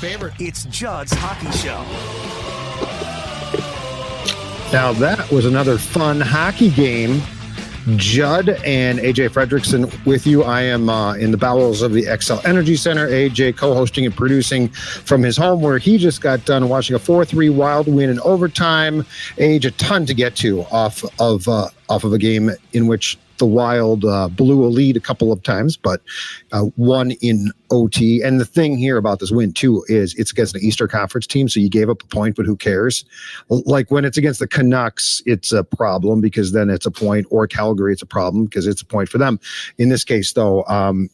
Faber. It's Judd's Hockey Show. Now that was another fun hockey game. Judd and AJ Fredrickson with you. I am in the bowels of the XL Energy Center. AJ co-hosting and producing from his home, where he just got done watching a 4-3 Wild win in overtime. AJ, a ton to get to off of a game in which the Wild blew a lead a couple of times, but won in OT. And the thing here about this win, too, is it's against an Eastern Conference team, so you gave up a point, but who cares? Like when it's against the Canucks, it's a problem because then it's a point, or Calgary, it's a problem because it's a point for them. In this case, though,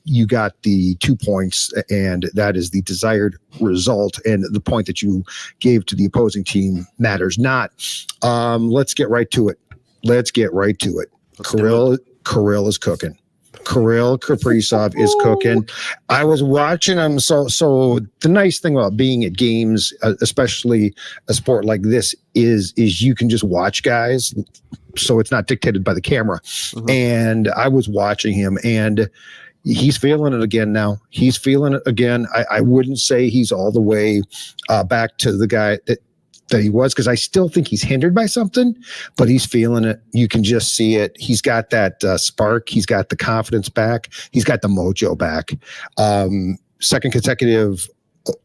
you got the 2 points, and that is the desired result, and the point that you gave to the opposing team matters not. Let's get right to it. Kirill is cooking. Kirill Kaprizov is cooking. I was watching him. So the nice thing about being at games, especially a sport like this, is you can just watch guys. So it's not dictated by the camera. Mm-hmm. And I was watching him, and he's feeling it again now. He's feeling it again. I wouldn't say he's all the way back to the guy that he was, because I still think he's hindered by something, but he's feeling it. You can just see it. He's got that spark. He's got the confidence back. He's got the mojo back. Second consecutive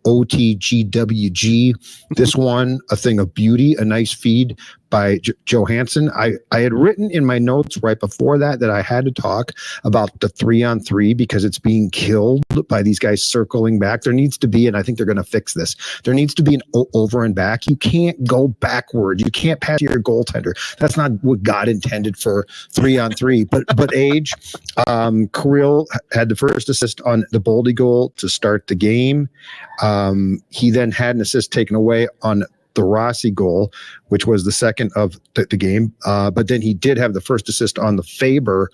OTGWG. This one, a thing of beauty, a nice feed by Johansson. I had written in my notes right before that I had to talk about the 3-on-3 because it's being killed by these guys circling back. There needs to be, and I think they're going to fix this, there needs to be an over and back. You can't go backward. You can't pass your goaltender. That's not what God intended for 3-on-3. But Age, Kirill had the first assist on the Boldy goal to start the game. He then had an assist taken away on the Rossi goal, which was the second of the game. But then he did have the first assist on the Faber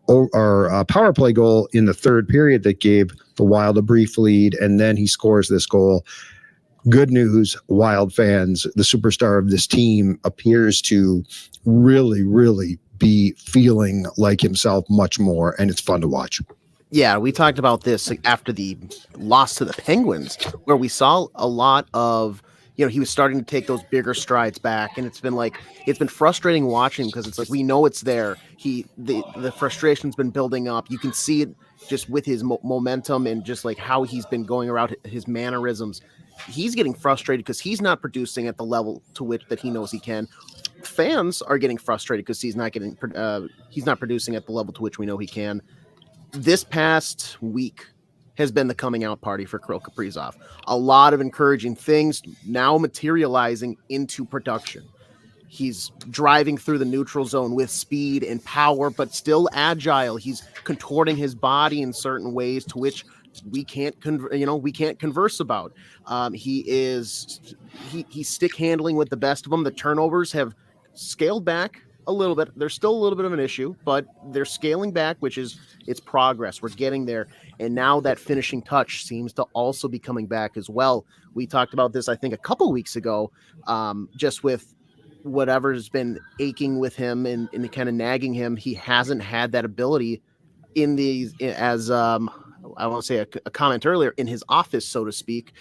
or power play goal in the third period that gave the Wild a brief lead. And then he scores this goal. Good news, Wild fans. The superstar of this team appears to really, really be feeling like himself much more. And it's fun to watch. Yeah, we talked about this after the loss to the Penguins, where we saw a lot of, he was starting to take those bigger strides back, and it's been frustrating watching because it's like we know it's there. The frustration's been building up. You can see it just with his momentum and just like how he's been going around his mannerisms. He's getting frustrated because he's not producing at the level to which that he knows he can. Fans are getting frustrated because he's not producing at the level to which we know he can. This past week has been the coming out party for Kirill Kaprizov. A lot of encouraging things now materializing into production. He's driving through the neutral zone with speed and power, but still agile. He's contorting his body in certain ways to which we can't converse about. He's stick handling with the best of them. The turnovers have scaled back a little bit. There's still a little bit of an issue, but they're scaling back, it's progress. We're getting there. And now that finishing touch seems to also be coming back as well. We talked about this, I think, a couple weeks ago, just with whatever's been aching with him and kind of nagging him. He hasn't had that ability in these, as I want to say a comment earlier, in his office, so to speak.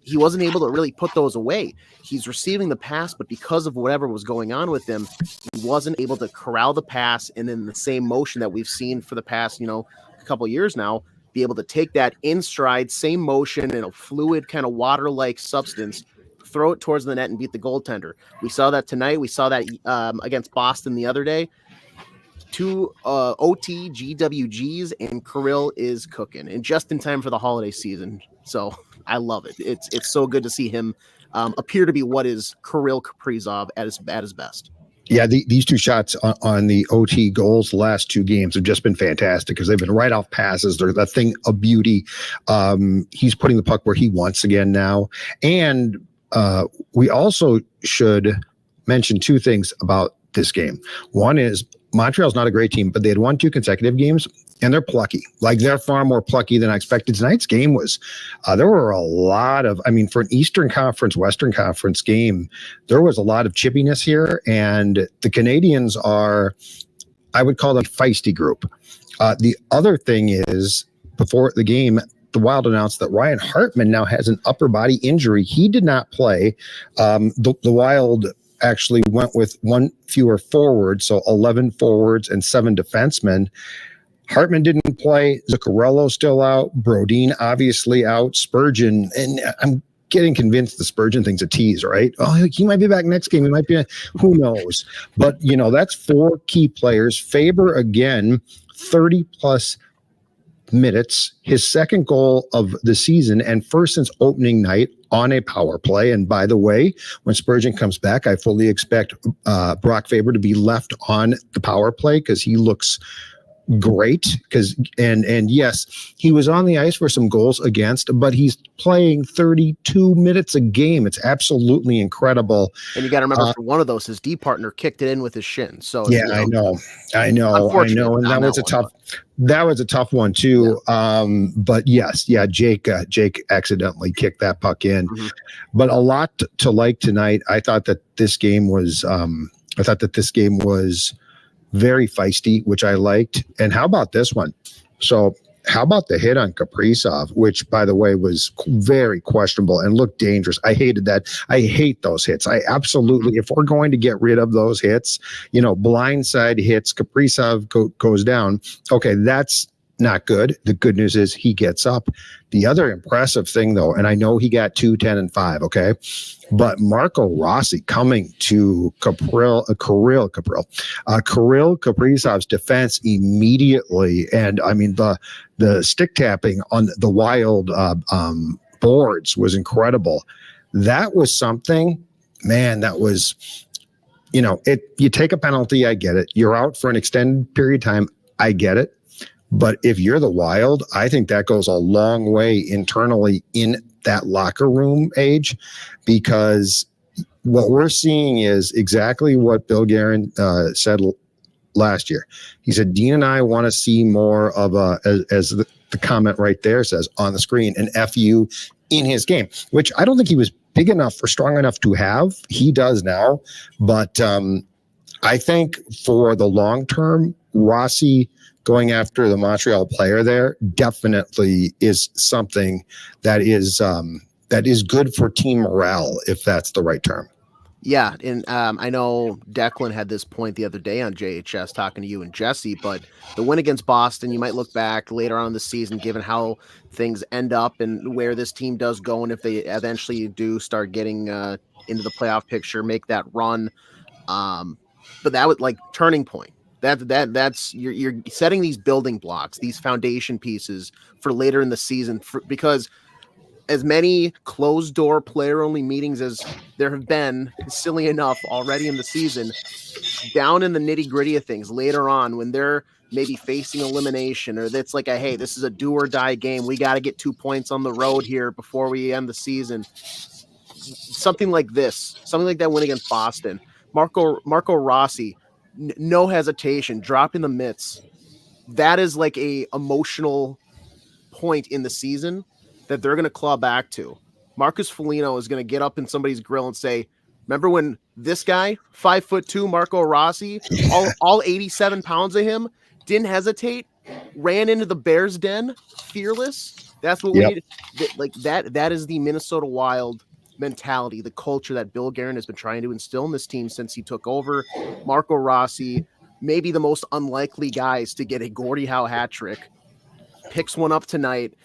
He wasn't able to really put those away. He's receiving the pass, but because of whatever was going on with him, he wasn't able to corral the pass and in the same motion that we've seen for the past, a couple of years now, be able to take that in stride, same motion in a fluid kind of water-like substance, throw it towards the net and beat the goaltender. We saw that tonight. We saw that against Boston the other day. 2 OT GWGs, and Kirill is cooking, and just in time for the holiday season. So I love it. It's so good to see him appear to be what is Kirill Kaprizov at his best. Yeah, these 2 shots on the OT goals the last 2 games have just been fantastic because they've been right off passes. They're a thing of beauty. He's putting the puck where he wants again now. And we also should mention 2 things about this game. One is Montreal's not a great team, but they had won 2 consecutive games, and they're plucky. Like, they're far more plucky than I expected. Tonight's game was, there were a lot of, for an Eastern Conference, Western Conference game, there was a lot of chippiness here, and the Canadiens are, I would call them a feisty group. The other thing is, before the game, the Wild announced that Ryan Hartman now has an upper body injury. He did not play. The Wild actually went with one fewer forwards, so 11 forwards and 7 defensemen. Hartman didn't play. Zuccarello still out. Brodin obviously out. Spurgeon, and I'm getting convinced the Spurgeon thing's a tease, right? Oh, he might be back next game. He might be, who knows? But, that's 4 key players. Faber, again, 30 plus minutes, his second goal of the season and first since opening night on a power play. And by the way, when Spurgeon comes back, I fully expect Brock Faber to be left on the power play because he looks great. And yes, he was on the ice for some goals against, but he's playing 32 minutes a game. It's absolutely incredible. And you got to remember, for one of those, his D partner kicked it in with his shin. So yeah, I know. And that was a tough one too. Yeah. But yes, Jake accidentally kicked that puck in. Mm-hmm. But a lot to like tonight. I thought that this game was very feisty, which I liked. And how about this one? So how about the hit on Kaprizov, which, by the way, was very questionable and looked dangerous. I hated that. I hate those hits. I absolutely, if we're going to get rid of those hits, blindside hits, Kaprizov goes down. Okay, that's not good. The good news is he gets up. The other impressive thing, though, and I know he got 2, 10, and 5, okay? But Marco Rossi coming to Kirill Kaprizov's defense immediately. And, I mean, the stick tapping on the Wild boards was incredible. That was something, man, that was, you take a penalty, I get it. You're out for an extended period of time, I get it. But if you're the Wild, I think that goes a long way internally in that locker room age, because what we're seeing is exactly what Bill Guerin said last year. He said, Dean and I want to see more of as the comment right there says on the screen, an FU in his game, which I don't think he was big enough or strong enough to have. He does now. But I think for the long term, Rossi going after the Montreal player there definitely is something that is good for team morale, if that's the right term. Yeah, and I know Declan had this point the other day on JHS talking to you and Jesse, but the win against Boston, you might look back later on in the season, given how things end up and where this team does go, and if they eventually do start getting into the playoff picture, make that run. But that was like turning point. That's you're setting these building blocks, these foundation pieces for later in the season, because as many closed door player only meetings as there have been, silly enough, already in the season, down in the nitty gritty of things later on when they're maybe facing elimination, or that's like hey, this is a do or die game. We got to get 2 points on the road here before we end the season. Something like that win against Boston. Marco Rossi, no hesitation, drop in the mitts. That is like a emotional point in the season that they're going to claw back to. Marcus Foligno is going to get up in somebody's grill and say, remember when this guy, 5'2", Marco Rossi, all 87 pounds of him, didn't hesitate, ran into the Bears' den, fearless? That's what we need. Like that is the Minnesota Wild mentality, the culture that Bill Guerin has been trying to instill in this team since he took over. Marco Rossi, maybe the most unlikely guys to get a Gordie Howe hat trick, picks one up tonight.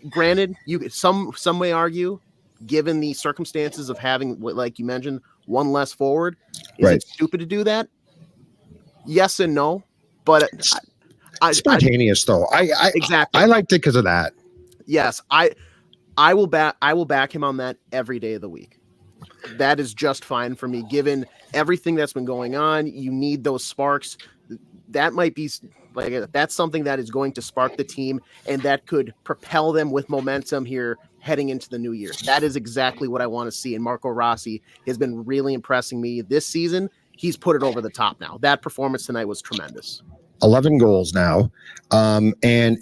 Granted, some may argue, given the circumstances of having, like you mentioned, one less forward, is it stupid to do that? Yes and no, but spontaneous though. Exactly. I liked it because of that. Yes, I will back him on that every day of the week. That is just fine for me, given everything that's been going on. You need those sparks. That might be that's something that is going to spark the team, and that could propel them with momentum here heading into the new year. That is exactly what I want to see. And Marco Rossi has been really impressing me this season. He's put it over the top now. That performance tonight was tremendous. 11 goals now. And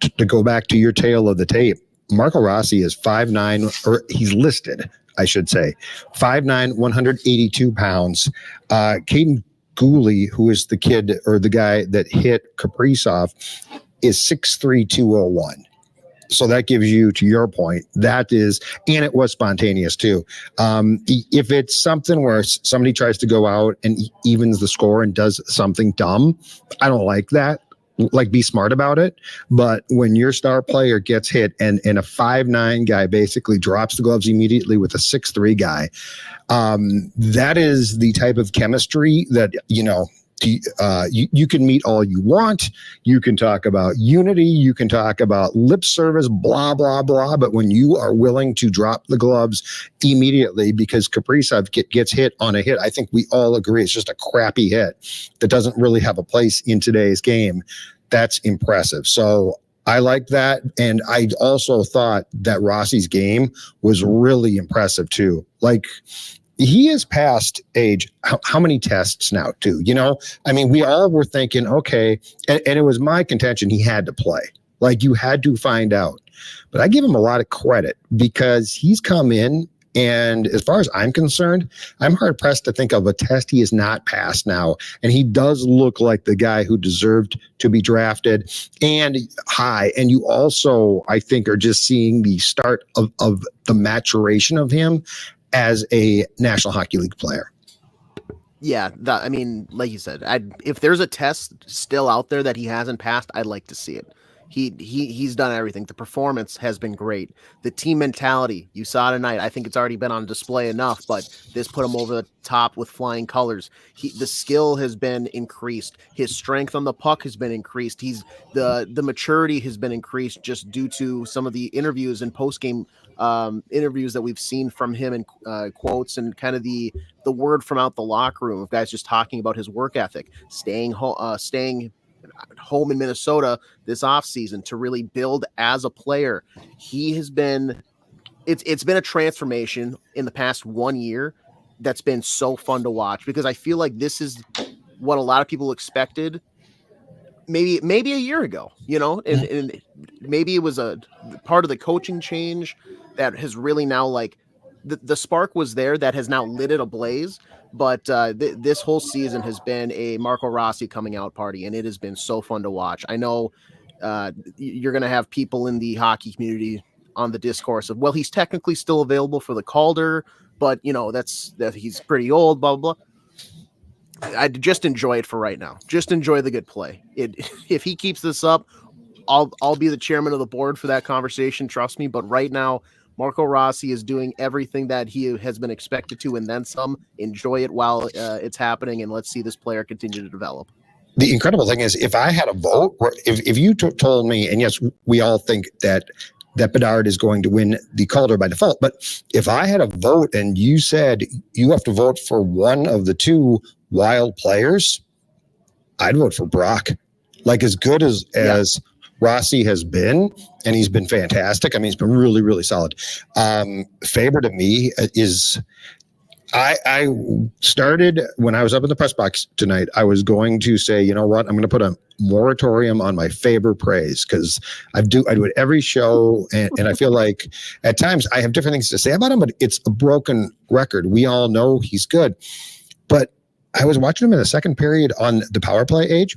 to go back to your tale of the tape, Marco Rossi is 5'9", or he's listed, I should say, 5'9", 182 pounds. Caden Gooley, who is the kid or the guy that hit Kaprizov, is 6'3", 201. So that gives you, to your point, that is, and it was spontaneous too. If it's something where somebody tries to go out and evens the score and does something dumb, I don't like that. Like, be smart about it. But when your star player gets hit and a 5'9" guy basically drops the gloves immediately with a 6'3" guy, that is the type of chemistry that, you can meet all you want. You can talk about unity. You can talk about lip service, blah, blah, blah. But when you are willing to drop the gloves immediately because Kaprizov gets hit on a hit, I think we all agree it's just a crappy hit that doesn't really have a place in today's game. That's impressive. So I like that. And I also thought that Rossi's game was really impressive too. Like, he has passed age, how many tests now too? I mean, we all were thinking, okay, and it was my contention he had to play. Like, you had to find out. But I give him a lot of credit because he's come in, and as far as I'm concerned, I'm hard-pressed to think of a test he has not passed now. And he does look like the guy who deserved to be drafted and high. And you also, I think, are just seeing the start of the maturation of him as a National Hockey League player. Yeah, I mean, like you said, if there's a test still out there that he hasn't passed, I'd like to see it. He's done everything. The performance has been great. The team mentality, you saw tonight. I think it's already been on display enough, but this put him over the top with flying colors. The skill has been increased. His strength on the puck has been increased. The maturity has been increased just due to some of the interviews and post-game interviews that we've seen from him, and quotes, and kind of the word from out the locker room of guys just talking about his work ethic, staying home in Minnesota this offseason to really build as a player. He has been, it's been a transformation in the past 1 year that's been so fun to watch, because I feel like this is what a lot of people expected maybe a year ago, and maybe it was a part of the coaching change that has really now, like, the spark was there that has now lit it ablaze. But this whole season has been a Marco Rossi coming out party, and it has been so fun to watch. I know you're going to have people in the hockey community on the discourse of, well, he's technically still available for the Calder, but that he's pretty old, blah, blah, blah. I just enjoy it for right now. Just enjoy the good play. If he keeps this up, I'll be the chairman of the board for that conversation. Trust me. But right now, Marco Rossi is doing everything that he has been expected to, and then some. Enjoy it while it's happening, and let's see this player continue to develop. The incredible thing is, if I had a vote, if you told me, and yes, we all think that Bedard is going to win the Calder by default, but if I had a vote and you said you have to vote for one of the two Wild players, I'd vote for Brock. Like, as good as Rossi has been, and he's been fantastic. I mean, he's been really, really solid. Faber, to me, is, I started when I was up in the press box tonight, I was going to say, you know what, I'm going to put a moratorium on my Faber praise, because I do it every show, and I feel like at times I have different things to say about him, but it's a broken record. We all know he's good. But I was watching him in the second period on the power play age.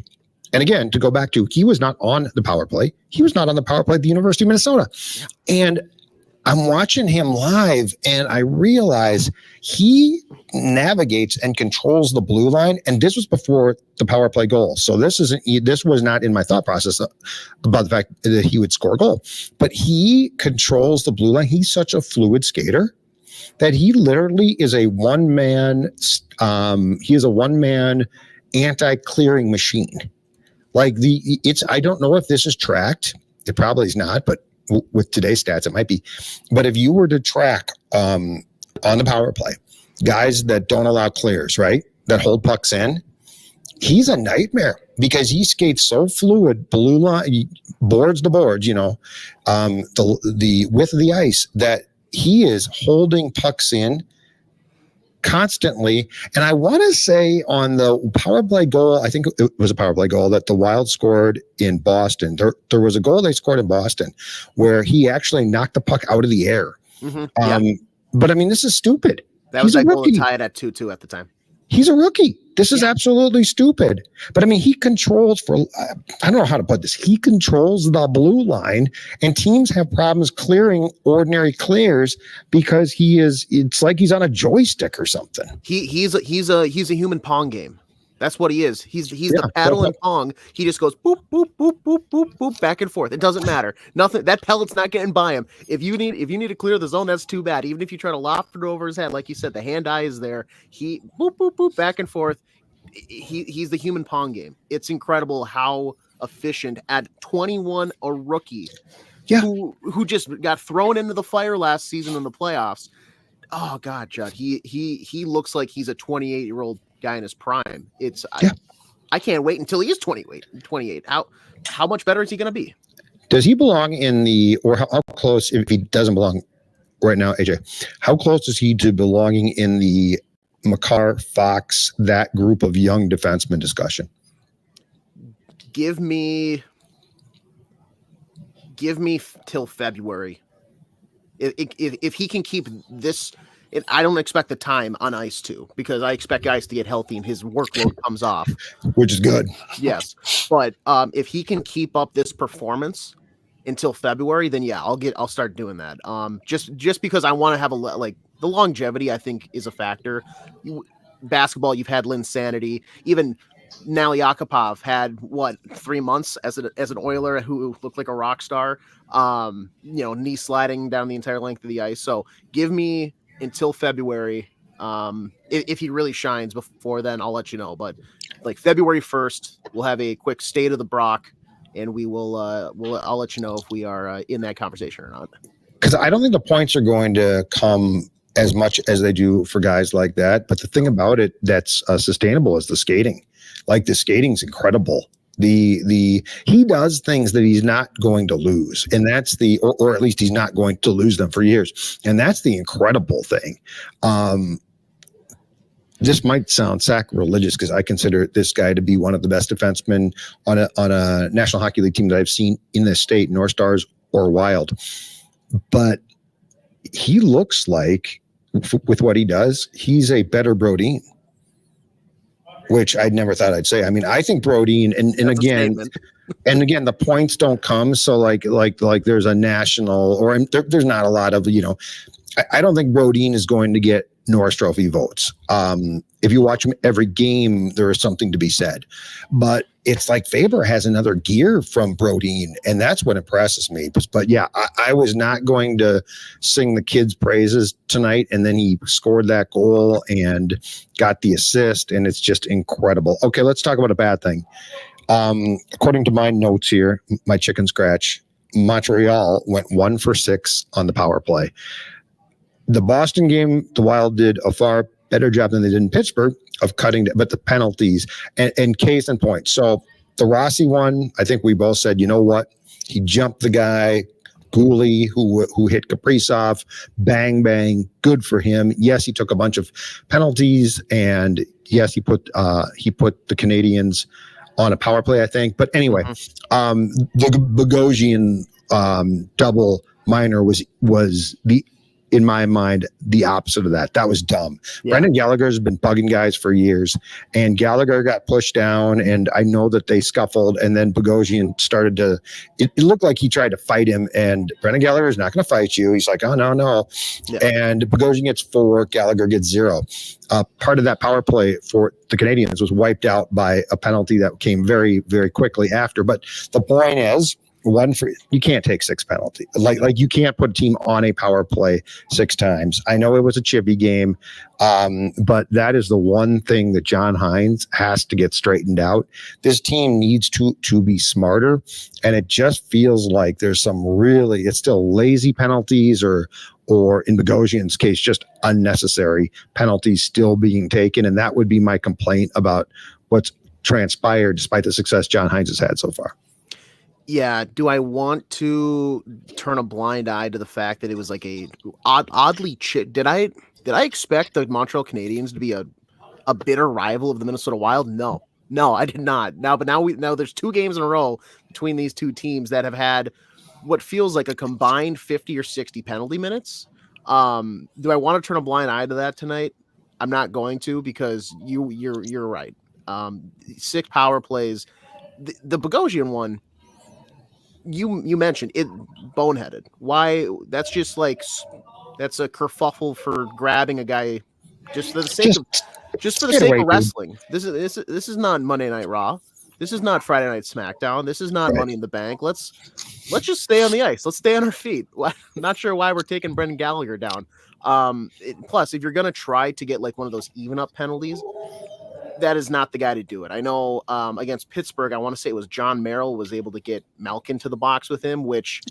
And again, to go back to, he was not on the power play. He was not on the power play at the University of Minnesota. And I'm watching him live, and I realize he navigates and controls the blue line. And this was before the power play goal. So this was not in my thought process about the fact that he would score a goal. But he controls the blue line. He's such a fluid skater that he literally is a one-man anti-clearing machine. Like, I don't know if this is tracked. It probably is not, but with today's stats, it might be. But if you were to track on the power play, guys that don't allow clears, right, that hold pucks in, he's a nightmare because he skates so fluid, blue line, boards to boards, the width of the ice, that he is holding pucks in constantly. And I want to say on the power play goal, I think it was a power play goal that the Wild scored in Boston. There was a goal they scored in Boston where he actually knocked the puck out of the air. Mm-hmm. But I mean, this is stupid. That was that goal that tied at 2-2 at the time. He's a rookie. This is absolutely stupid. But I mean, he controls I don't know how to put this. He controls the blue line, and teams have problems clearing ordinary clears because it's like he's on a joystick or something. He's a human Pong game. That's what he is. He's the paddle in Pong. He just goes boop, boop, boop, boop, boop, boop, back and forth. It doesn't matter. Nothing. That pellet's not getting by him. If you need to clear the zone, that's too bad. Even if you try to loft it over his head, like you said, the hand eye is there. He boop, boop, boop, back and forth. He's the human Pong game. It's incredible how efficient at 21, a rookie who just got thrown into the fire last season in the playoffs. Oh God, Judd, he looks like he's a 28-year-old guy in his prime. I can't wait until he is 28. How much better is he going to be? Does he belong or how close, if he doesn't belong right now, AJ, how close is he to belonging in the Makar, Fox, that group of young defensemen discussion? Give me till February. If he can keep this, I don't expect the time on ice too, because I expect guys to get healthy and his workload comes off, which is good. Yes, but if he can keep up this performance until February, then I'll start doing that. Just because I want to have the longevity, I think, is a factor. Basketball, you've had Linsanity, even. Now Yakupov had 3 months as an Oiler who looked like a rock star, knee sliding down the entire length of the ice. So give me until February. If he really shines before then, I'll let you know. But like February 1st, we'll have a quick state of the Brock, and I'll let you know if we are in that conversation or not. Because I don't think the points are going to come as much as they do for guys like that. But the thing about it that's sustainable is the skating. Like the skating's incredible. He does things that he's not going to lose, and that's or at least he's not going to lose them for years, and that's the incredible thing. This might sound sacrilegious because I consider this guy to be one of the best defensemen on a National Hockey League team that I've seen in this state, North Stars or Wild. But he looks like, with what he does, he's a better Brodin. Which I never thought I'd say. I mean, I think Brodin, and again, the points don't come. So like there's a national, or there's not a lot of, I don't think Brodin is going to get Norris Trophy votes. If you watch him every game, there is something to be said. But it's like Faber has another gear from Brodin, and that's what impresses me. But yeah, I was not going to sing the kid's praises tonight, and then he scored that goal and got the assist, and it's just incredible. Okay, let's talk about a bad thing. According to my notes here, my chicken scratch, Montreal went 1 for 6 on the power play. The Boston game, the Wild did a far better job than they did in Pittsburgh of cutting, but the penalties and case in point. So the Rossi one, I think we both said, you know what? He jumped the guy, Gordie, who hit Kaprizov, bang, bang, good for him. Yes, he took a bunch of penalties, and yes, he put the Canadiens on a power play, I think. But anyway, the Bogosian double minor was in my mind, the opposite of that. That was dumb. Yeah. Brendan Gallagher's been bugging guys for years, and Gallagher got pushed down, and I know that they scuffled, and then Bogosian started to, it looked like he tried to fight him, and Brendan Gallagher's not going to fight you. He's like, oh, no. Yeah. And Bogosian gets 4, Gallagher gets 0. Part of that power play for the Canadiens was wiped out by a penalty that came very, very quickly after. But the point is, you can't take 6 penalties. Like you can't put a team on a power play 6 times. I know it was a chippy game, but that is the one thing that John Hines has to get straightened out. This team needs to be smarter, and it just feels like there's some it's still lazy penalties or in Bogosian's case, just unnecessary penalties still being taken. And that would be my complaint about what's transpired despite the success John Hines has had so far. Yeah. Do I want to turn a blind eye to the fact that it was like a oddly did I expect the Montreal Canadiens to be a bitter rival of the Minnesota Wild? No, I did not. Now there's 2 games in a row between these 2 teams that have had what feels like a combined 50 or 60 penalty minutes. Do I want to turn a blind eye to that tonight? I'm not going to, because you're right. 6 power plays. The Bogosian one, you mentioned it, boneheaded. Why? That's just like that's a kerfuffle for grabbing a guy just for the sake of get away, dude. wrestling. This is not Monday Night Raw. This is not Friday Night SmackDown. This is not Right. Money in the Bank. Let's just stay on the ice. Let's stay on our feet. Not sure why we're taking Brendan Gallagher down. Plus, if you're gonna try to get like one of those even up penalties, that is not the guy to do it. I know against Pittsburgh, I want to say it was John Merrill was able to get Malkin to the box with him, which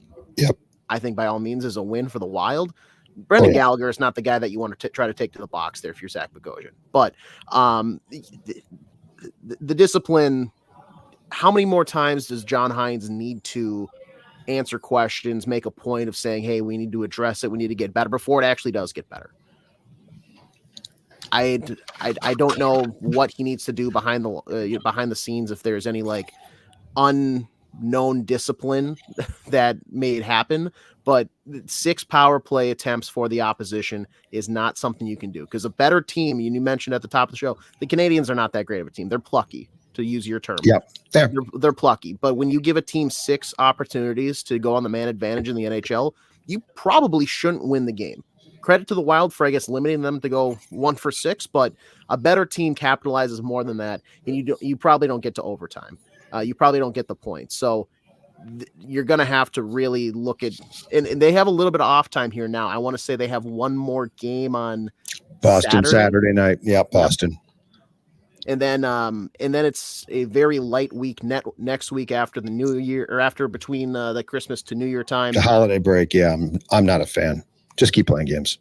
I think by all means is a win for the Wild. Brendan Gallagher is not the guy that you want to try to take to the box there if you're Zach Bogosian. But the discipline, how many more times does John Hines need to answer questions, make a point of saying, hey, we need to address it, we need to get better before it actually does get better? I don't know what he needs to do behind the scenes, if there's any like unknown discipline that made happen, but 6 power play attempts for the opposition is not something you can do, because a better team, you mentioned at the top of the show, the Canadiens are not that great of a team. They're plucky, to use your term. Yep. They're plucky, but when you give a team 6 opportunities to go on the man advantage in the NHL, you probably shouldn't win the game. Credit to the Wild for, I guess, limiting them to go 1 for 6, but a better team capitalizes more than that, and you probably don't get to overtime. You probably don't get the points. So you're going to have to really look at, and they have a little bit of off time here now. I want to say they have one more game on Boston Saturday night. Yeah, Boston. Yep. And then it's a very light week next week after the New Year, or after between the Christmas to New Year time. The holiday break. Yeah, I'm not a fan. Just keep playing games.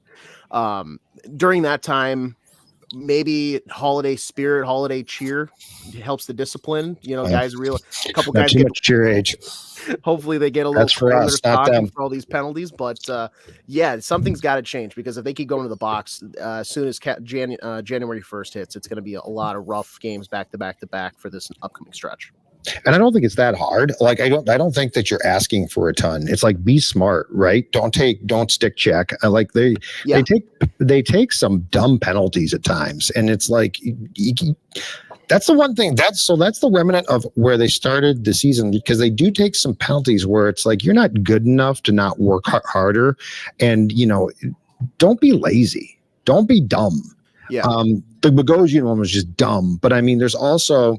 During that time, maybe holiday spirit, holiday cheer helps the discipline. Guys, a couple guys get cheer age. Hopefully they get a little. That's for us, not them. For all these penalties, but something's got to change, because if they keep going to the box as soon as January 1st hits, it's going to be a lot of rough games back to back for this upcoming stretch. And I don't think it's that hard. Like, I don't think that you're asking for a ton. It's like, be smart, right? Don't stick check. Like they take some dumb penalties at times. And it's like, that's the one thing that's the remnant of where they started the season, because they do take some penalties where it's like, you're not good enough to not work harder. And, don't be lazy. Don't be dumb. Yeah. The Bogosian one was just dumb, but I mean, there's also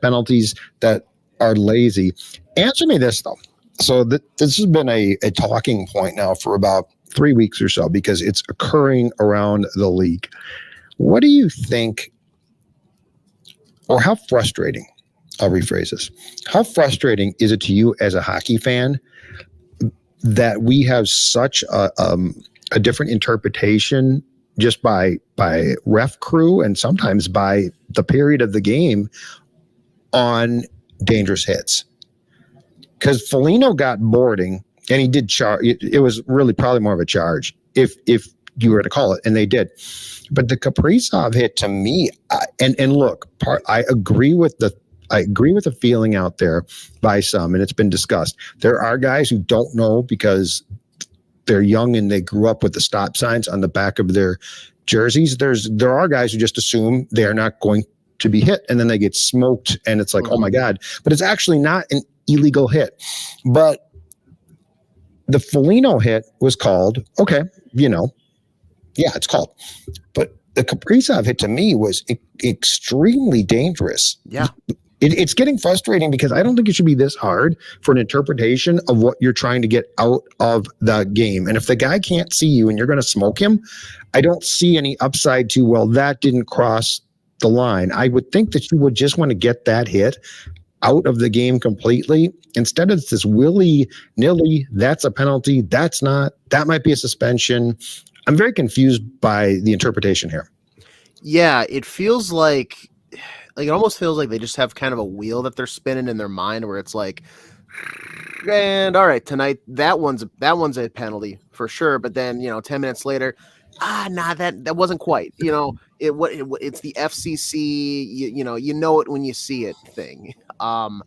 penalties that are lazy. Answer me this though. So this has been a talking point now for about 3 weeks or so, because it's occurring around the league. What do you think, or how frustrating, I'll rephrase this, how frustrating is it to you as a hockey fan that we have such a different interpretation just by ref crew, and sometimes by the period of the game, on dangerous hits? Because Foligno got boarding, and he did charge. It was really probably more of a charge, if you were to call it, and they did. But the Kaprizov hit, to me, and look, I agree with the feeling out there by some, and it's been discussed. There are guys who don't know because they're young and they grew up with the stop signs on the back of their jerseys. There are guys who just assume they're not going to be hit, and then they get smoked, and it's like, oh my God. But it's actually not an illegal hit. But the Foligno hit was called, okay, it's called. But the Kaprizov hit, to me, was extremely dangerous. Yeah. It's getting frustrating, because I don't think it should be this hard for an interpretation of what you're trying to get out of the game. And if the guy can't see you and you're going to smoke him, I don't see any upside to, well, that didn't cross the line. I would think that you would just want to get that hit out of the game completely, instead of this willy-nilly, that's a penalty, that's not, that might be a suspension. I'm very confused by the interpretation here. Yeah, it feels like it almost feels like they just have kind of a wheel that they're spinning in their mind, where it's like, and all right, tonight that one's a penalty for sure. But then 10 minutes later, that wasn't quite. It's the FCC. You know it when you see it thing. I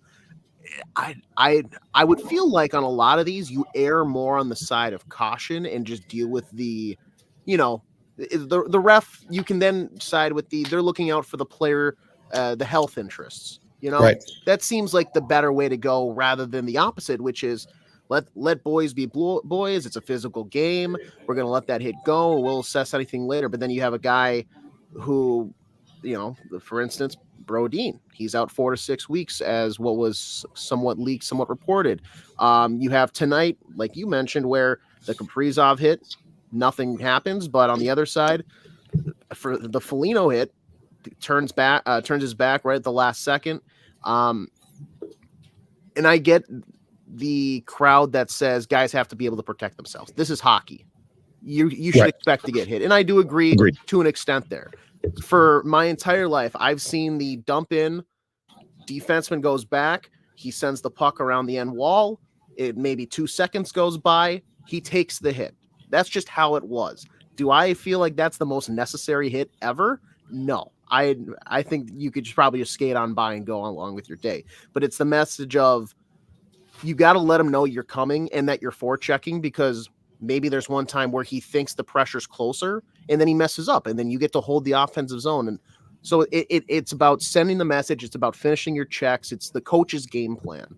would feel like on a lot of these, you err more on the side of caution and just deal with the, the ref, you can then side with they're looking out for the player, the health interests. Right. That seems like the better way to go rather than the opposite, which is let boys be boys. It's a physical game. We're going to let that hit go. We'll assess anything later. But then you have a guy who, for instance, Brodin, he's out 4 to 6 weeks as what was somewhat leaked, somewhat reported. You have tonight, like you mentioned, where the Kaprizov hit, nothing happens. But on the other side, for the Foligno hit, turns his back right at the last second. And I get the crowd that says guys have to be able to protect themselves. This is hockey. You should expect to get hit. And I do agree to an extent there. For my entire life, I've seen the dump in, defenseman goes back, he sends the puck around the end wall, it maybe 2 seconds goes by, he takes the hit. That's just how it was. Do I feel like that's the most necessary hit ever? No. I think you could probably just skate on by and go along with your day. But it's the message of you got to let him know you're coming and that you're forechecking, because maybe there's one time where he thinks the pressure's closer and then he messes up and then you get to hold the offensive zone. And so it's about sending the message. It's about finishing your checks. It's the coach's game plan.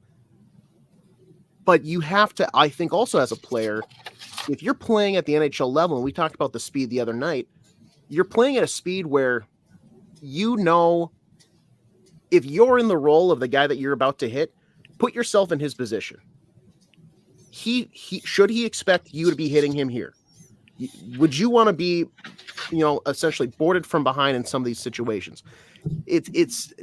But you have to, I think also as a player, if you're playing at the NHL level, and we talked about the speed the other night, you're playing at a speed where if you're in the role of the guy that you're about to hit, put yourself in his position. Should he expect you to be hitting him here? Would you want to be, essentially boarded from behind in some of these situations? It's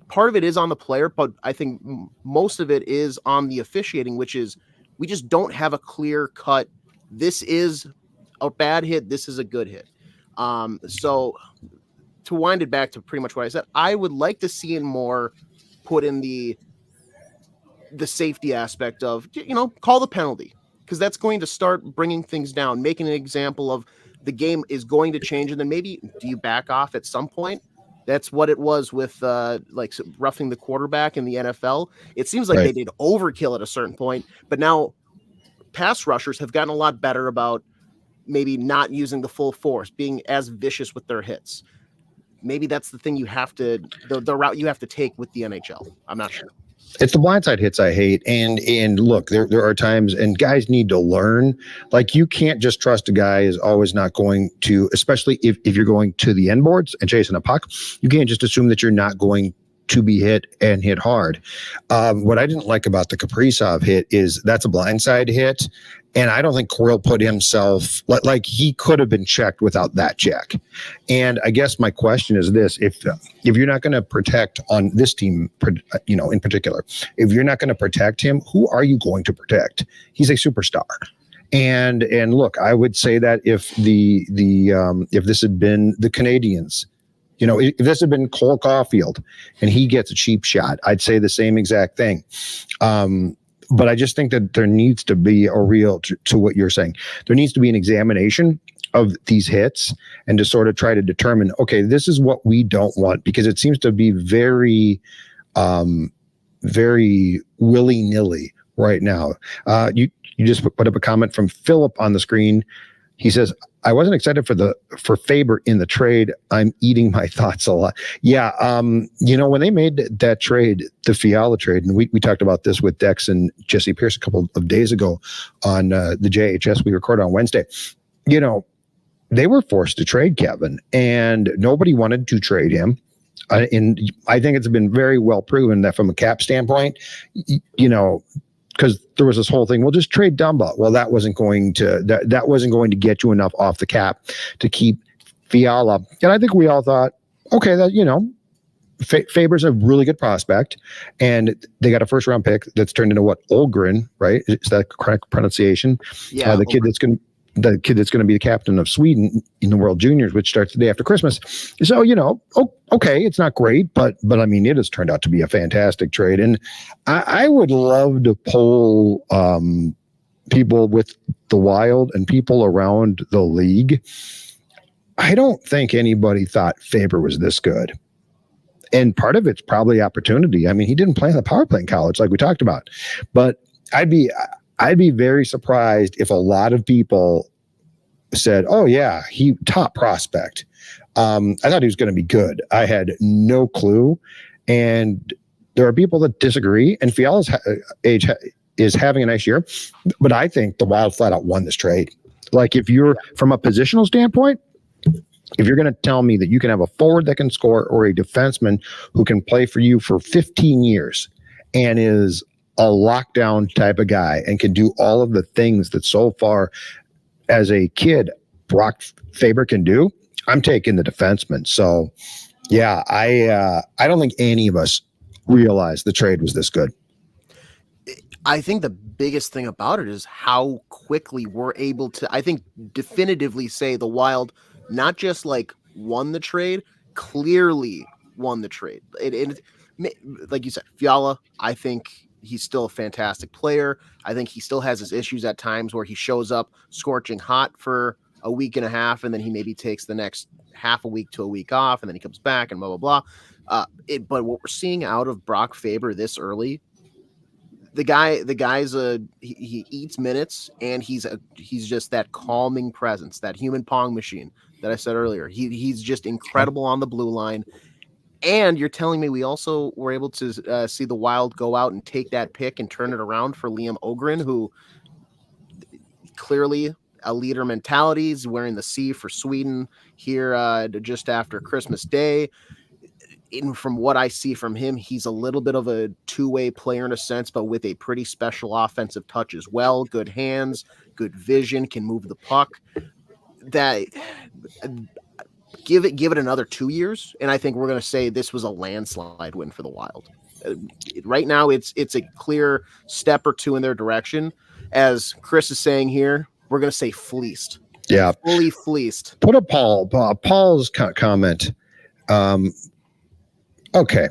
part of it is on the player, but I think most of it is on the officiating, which is we just don't have a clear cut. This is a bad hit. This is a good hit. So to wind it back to pretty much what I said, I would like to see it more put in the safety aspect of, call the penalty, because that's going to start bringing things down, making an example of the game is going to change. And then maybe do you back off at some point? That's what it was with like roughing the quarterback in the NFL. It seems like they did overkill at a certain point, but now pass rushers have gotten a lot better about maybe not using the full force, being as vicious with their hits. Maybe that's the thing the route you have to take with the NHL. I'm not sure. It's the blindside hits I hate. And look, there are times, and guys need to learn, like you can't just trust a guy is always not going to, especially if you're going to the end boards and chasing a puck, you can't just assume that you're not going to be hit and hit hard. What I didn't like about the Kaprizov hit is that's a blindside hit. And I don't think Kirill put himself like he could have been checked without that check. And I guess my question is this: if you're not going to protect on this team, in particular, if you're not going to protect him, who are you going to protect? He's a superstar. And look, I would say that if if this had been the Canadiens, if this had been Cole Caulfield and he gets a cheap shot, I'd say the same exact thing. But I just think that there needs to be a real, to what you're saying, there needs to be an examination of these hits and to sort of try to determine, okay, this is what we don't want, because it seems to be very, very willy-nilly right now. You just put up a comment from Philip on the screen. He says, I wasn't excited for Faber in the trade. I'm eating my thoughts a lot. Yeah. When they made that trade, the Fiala trade, and we talked about this with Dex and Jesse Pierce a couple of days ago on the JHS we recorded on Wednesday, they were forced to trade Kevin and nobody wanted to trade him. And I think it's been very well proven that from a cap standpoint, because there was this whole thing, well, just trade Dumba. Well, that wasn't going to get you enough off the cap to keep Fiala. And I think we all thought, okay, that Faber's a really good prospect, and they got a first round pick that's turned into Olgren, right? Is that correct pronunciation? Yeah, the kid that's going to be the captain of Sweden in the World Juniors, which starts the day after Christmas. So, okay, it's not great, but I mean, it has turned out to be a fantastic trade. And I would love to poll people with the Wild and people around the league. I don't think anybody thought Faber was this good. And part of it's probably opportunity. I mean, he didn't play on the power play in college like we talked about, but I'd be very surprised if a lot of people said, "Oh yeah, he top prospect." I thought he was going to be good. I had no clue, and there are people that disagree. And Fiala's age is having a nice year, but I think the Wild flat out won this trade. Like, if you're from a positional standpoint, if you're going to tell me that you can have a forward that can score or a defenseman who can play for you for 15 years and is a lockdown type of guy and can do all of the things that so far as a kid Brock Faber can do, I'm taking the defenseman. So yeah, I don't think any of us realized the trade was this good. I think the biggest thing about it is how quickly we're able to, I think, definitively say the Wild not just like won the trade, clearly won the trade. It like you said, Fiala, I think he's still a fantastic player. I think he still has his issues at times where he shows up scorching hot for a week and a half, and then he maybe takes the next half a week to a week off, and then he comes back and blah, blah, blah. But what we're seeing out of Brock Faber this early, the guy's he eats minutes, and he's just that calming presence, that human pong machine that I said earlier. He's just incredible on the blue line. And you're telling me we also were able to see the Wild go out and take that pick and turn it around for Liam Ogren, who clearly a leader mentality is wearing the C for Sweden here just after Christmas Day. From what I see from him, he's a little bit of a two-way player in a sense, but with a pretty special offensive touch as well. Good hands, good vision, can move the puck. That give it another 2 years, and I think we're going to say this was a landslide win for the Wild. Right now, it's a clear step or two in their direction. As Chris is saying here, we're going to say fleeced. Yeah, fully fleeced. Put a Paul's comment. Okay.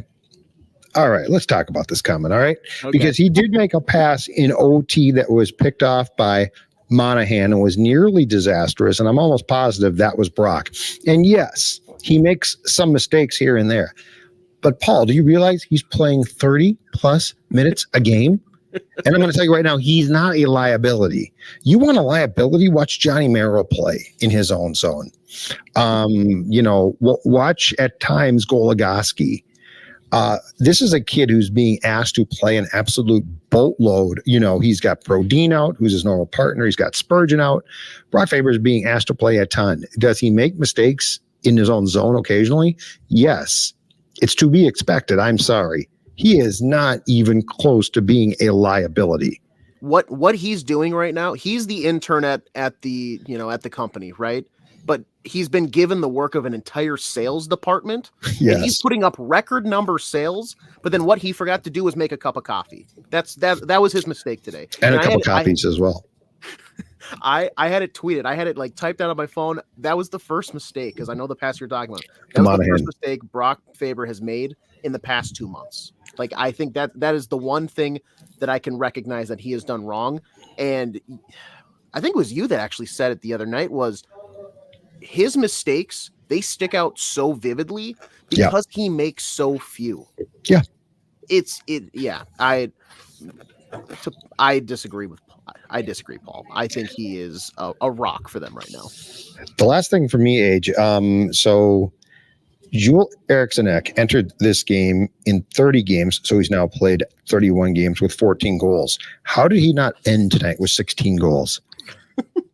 All right. Let's talk about this comment. All right. Okay. Because he did make a pass in OT that was picked off by Monahan and was nearly disastrous. And I'm almost positive that was Brock. And yes, he makes some mistakes here and there. But Paul, do you realize he's playing 30 plus minutes a game? And I'm going to tell you right now, he's not a liability. You want a liability? Watch Johnny Merrill play in his own zone. Watch at times Goligoski. This is a kid who's being asked to play an absolute boatload. He's got Brodin out, who's his normal partner. He's got Spurgeon out. Brock Faber is being asked to play a ton. Does he make mistakes in his own zone occasionally? Yes. It's to be expected. I'm sorry. He is not even close to being a liability. What he's doing right now, he's the intern at the company, right? But he's been given the work of an entire sales department. Yes. And he's putting up record number sales, but then what he forgot to do was make a cup of coffee. That was his mistake today. And a couple coffees as well. I had it tweeted. I had it typed out on my phone. That was the first mistake, because I know the pass you're talking about. That was the first mistake Brock Faber has made in the past 2 months. I think that is the one thing that I can recognize that he has done wrong. And I think it was you that actually said it the other night, was his mistakes, they stick out so vividly because he makes so few. Yeah. I disagree with Paul. Paul. I think he is a rock for them right now. The last thing for me, Age, so Joel Eriksson entered this game in 30 games, so he's now played 31 games with 14 goals. How did he not end tonight with 16 goals?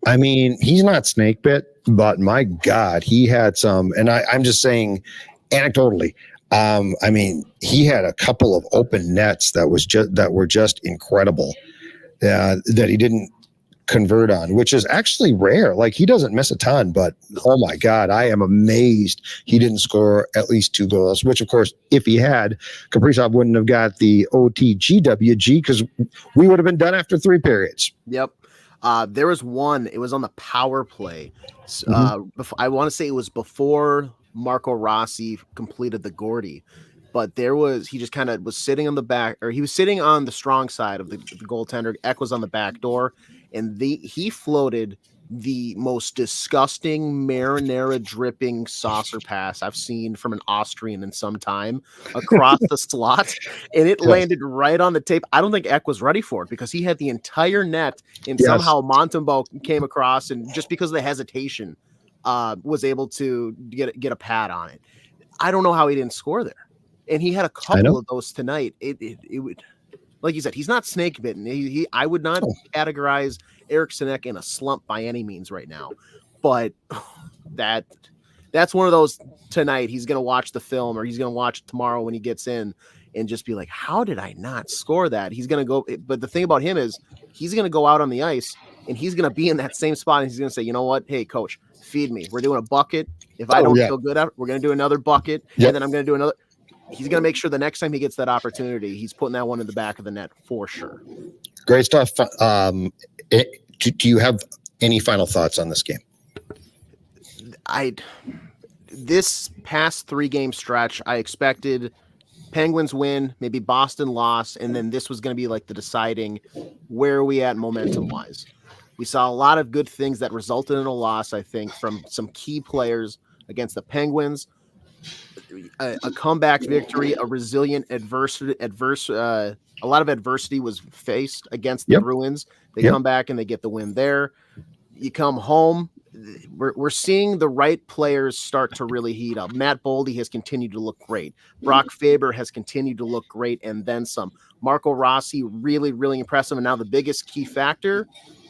I mean, he's not snake bit, but my God, he had some, and I'm just saying anecdotally, I mean, he had a couple of open nets that were just incredible that he didn't convert on, which is actually rare. He doesn't miss a ton, but oh my God, I am amazed he didn't score at least 2 goals, which of course, if he had, Kaprizov wouldn't have got the OTGWG because we would have been done after 3 periods. Yep. There was one, it was on the power play. I want to say it was before Marco Rossi completed the Gordie, but he just kind of was sitting on the back, or he was sitting on the strong side of the goaltender. Eck was on the back door, and he floated the most disgusting marinara dripping saucer pass I've seen from an Austrian in some time across the slot, and it landed right on the tape. I don't think Ek was ready for it because he had the entire net, and somehow Montembeault came across, and just because of the hesitation, was able to get a pad on it. I don't know how he didn't score there, and he had a couple of those tonight. It would, like you said, he's not snake bitten. I would not categorize Eriksson Ek in a slump by any means right now, but that's one of those tonight. He's going to watch the film, or he's going to watch it tomorrow when he gets in, and just be like, how did I not score that? He's going to go. But the thing about him is he's going to go out on the ice, and he's going to be in that same spot. And he's going to say, you know what? Hey, coach, feed me. We're doing a bucket. If I don't feel good at it, we're going to do another bucket. And then I'm going to do another. He's going to make sure the next time he gets that opportunity, he's putting that one in the back of the net for sure. Great stuff. Do you have any final thoughts on this game? This past 3-game stretch, I expected Penguins win, maybe Boston loss, and then this was going to be like the deciding where are we at momentum wise. We saw a lot of good things that resulted in a loss, I think, from some key players against the Penguins. A comeback victory, a resilient a lot of adversity was faced against the Bruins. They come back and they get the win there. You come home, we're seeing the right players start to really heat up. Matt Boldy has continued to look great. Brock Faber has continued to look great, and then some. Marco Rossi, really, really impressive. And now the biggest key factor,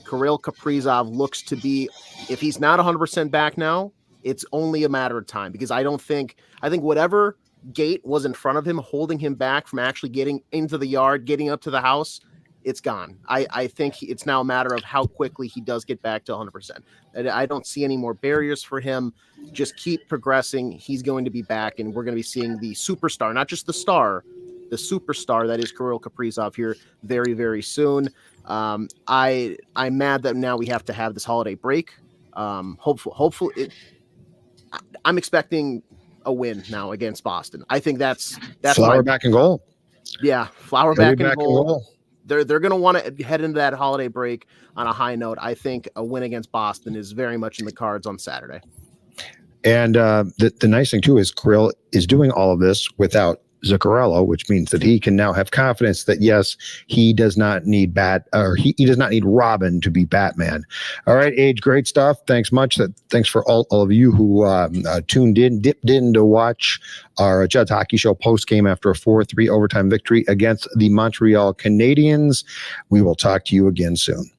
Kirill Kaprizov looks to be, if he's not 100% back now, it's only a matter of time, because I think whatever gate was in front of him, holding him back from actually getting into the yard, getting up to the house, it's gone. I think it's now a matter of how quickly he does get back to 100%. I don't see any more barriers for him. Just keep progressing. He's going to be back, and we're going to be seeing the superstar, not just the star, the superstar that is Kirill Kaprizov here very, very soon. I'm mad that now we have to have this holiday break. Hopefully I'm expecting a win now against Boston. I think that's Flower back in goal. Yeah, Flower back in goal. They're going to want to head into that holiday break on a high note. I think a win against Boston is very much in the cards on Saturday. And the nice thing too is Kirill is doing all of this without Zuccarello, which means that he can now have confidence that yes, he does not need he does not need Robin to be Batman. All right, Age, great stuff. Thanks much. Thanks for all of you who dipped in to watch our Judd's Hockey Show post game after a 4-3 overtime victory against the Montreal Canadiens. We will talk to you again soon.